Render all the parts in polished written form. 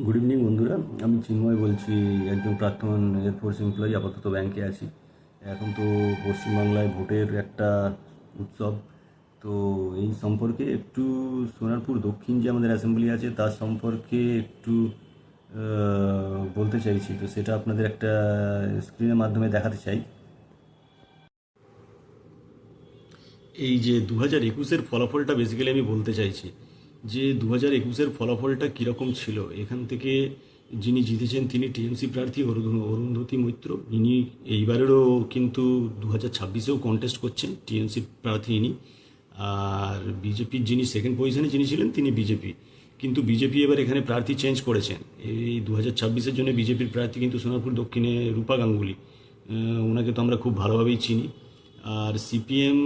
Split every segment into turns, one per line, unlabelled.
Good evening বন্ধুরা, আমি চিন্ময় বলছি। একজন প্রাক্তন এয়ারফোর্স এমপ্লয়ি, আপাতত ব্যাংকে আছি। এখন তো পশ্চিমবাংলায় ভোটের একটা উৎসব। তো এই সম্পর্কে একটু সোনারপুর দক্ষিণ যে আমাদের অ্যাসেম্বলি আছে তার সম্পর্কে একটু বলতে চাইছি। তো সেটা আপনাদের একটা স্ক্রিনের মাধ্যমে দেখাতে চাই। এই যে 2021-এর ফলাফলটা বেসিক্যালি আমি বলতে চাইছি যে 2021-এর ফলাফলটা কীরকম ছিল। এখান থেকে যিনি জিতেছেন তিনি টিএমসি প্রার্থী অরুন্ধতী মৈত্র। ইনি এইবারেরও কিন্তু 2026-এও কন্টেস্ট করছেন, টিএমসি প্রার্থী ইনি। আর বিজেপির যিনি সেকেন্ড পজিশনে যিনি ছিলেন তিনি বিজেপি, কিন্তু বিজেপি এবার এখানে প্রার্থী চেঞ্জ করেছেন। এই 2026-এর জন্য বিজেপির প্রার্থী কিন্তু সোনারপুর দক্ষিণে রূপা গাঙ্গুলি। ওনাকে তো আমরা খুব ভালোভাবেই চিনি। আর সিপিএম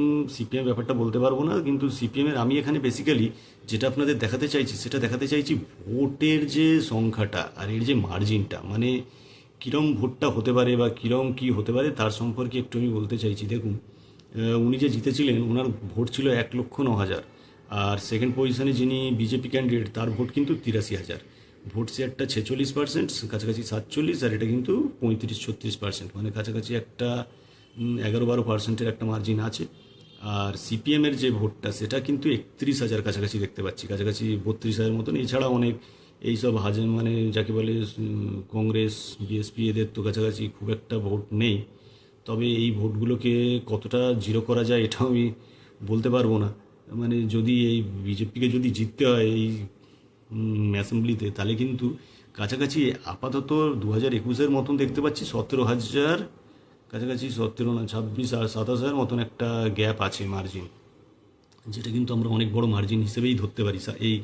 ব্যাপারটা বলতে পারবো না, কিন্তু সিপিএমের আমি এখানে বেসিক্যালি যেটা আপনাদের দেখাতে চাইছি সেটা দেখাতে চাইছি ভোটের যে সংখ্যাটা আর এর যে মার্জিনটা, মানে কীরম ভোটটা হতে পারে বা কীরম কী হতে পারে তার সম্পর্কে একটু আমি বলতে চাইছি। দেখুন, উনি যে জিতেছিলেন ওনার ভোট ছিল 1,09,000। আর সেকেন্ড পজিশনে যিনি বিজেপি ক্যান্ডিডেট তার ভোট কিন্তু 83,000। ভোট শেয়ারটা 46%, কাছাকাছি 47, আর এটা কিন্তু 35-36%, মানে কাছাকাছি একটা 11-12%-এর একটা মার্জিন আছে। আর সিপিএমের যে ভোটটা সেটা কিন্তু 31,000 কাছাকাছি দেখতে পাচ্ছি, কাছাকাছি 32,000 মতন। এছাড়া অনেক এইসব মানে যাকে বলে কংগ্রেস, বিএসপি, এদের তো কাছাকাছি খুব একটা ভোট নেই। তবে এই ভোটগুলোকে কতটা জিরো করা যায় এটাও আমি বলতে পারবো না। মানে যদি এই বিজেপিকে যদি জিততে হয় এই অ্যাসেম্বলিতে, তাহলে কিন্তু কাছাকাছি আপাতত 2021-এর মতন দেখতে পাচ্ছি 17,000 কাছাকাছি, 17 না 26 আর 27,000 মতন একটা গ্যাপ আছে মার্জিন, যেটা কিন্তু আমরা অনেক বড় মার্জিন হিসেবেই ধরতে পারি। এই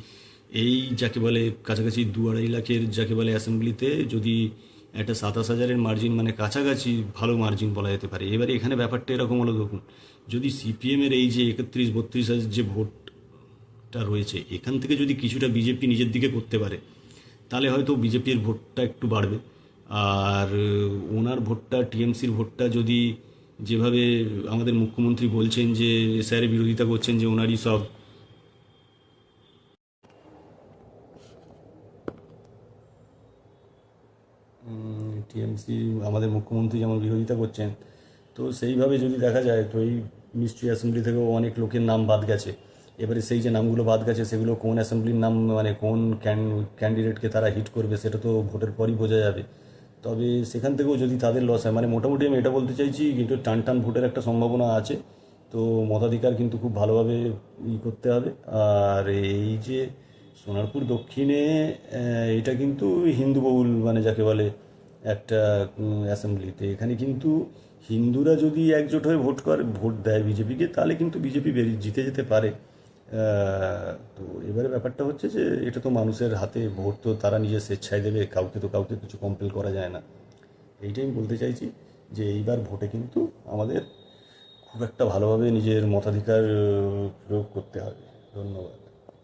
এই যাকে বলে কাছাকাছি 2-2.5 লাখের যাকে বলে অ্যাসেম্বলিতে যদি একটা 27,000-এর মার্জিন, মানে কাছাকাছি ভালো মার্জিন বলা যেতে পারে। এবারে এখানে ব্যাপারটা এরকম হলো, দেখুন, যদি সিপিএমের এই যে 31-32,000 যে ভোটটা রয়েছে এখান থেকে যদি কিছুটা বিজেপি নিজের দিকে করতে পারে, তাহলে হয়তো বিজেপির ভোটটা একটু বাড়বে। আর ওনার ভোটটা, টিএমসির ভোটটা যদি যেভাবে আমাদের মুখ্যমন্ত্রী বলছেন যে স্যারের বিরোধিতা করছেন যে ওনারই সব টিএমসি, আমাদের মুখ্যমন্ত্রী যেমন বিরোধিতা করছেন, তো সেইভাবে যদি দেখা যায় তো এই নিশ্চয়ই অ্যাসেম্বলি থেকেও অনেক লোকের নাম বাদ গেছে। এবারে সেই যে নামগুলো বাদ গেছে সেগুলো কোন অ্যাসেম্বলির নাম, মানে কোন ক্যান্ডিডেটকে তারা হিট করবে সেটা তো ভোটের পরই বোঝা যাবে। তবে সেখান থেকেও যদি তাদের লস হয়, মানে মোটামুটি আমি এটা বলতে চাইছি কিন্তু টান টান ভোটের একটা সম্ভাবনা আছে। তো মতাধিকার কিন্তু খুব ভালোভাবে করতে হবে। আর এই যে সোনারপুর দক্ষিণে এটা কিন্তু হিন্দু বহুল, মানে যাকে বলে একটা অ্যাসেম্বলিতে, এখানে কিন্তু হিন্দুরা যদি একজোট হয়ে ভোট দেয় বিজেপিকে, তাহলে কিন্তু বিজেপি জিতে যেতে পারে। তো এবারে ব্যাপারটা হচ্ছে যে এটা তো মানুষের হাতে, ভোট তো তারা নিজের স্বেচ্ছায় দেবে, কাউকে কিছু কম্পেল করা যায় না। এইটাই আমি বলতে চাইছি যে এইবার ভোটে কিন্তু আমাদের খুব একটা ভালোভাবে নিজের মতাধিকার প্রয়োগ করতে হবে। ধন্যবাদ।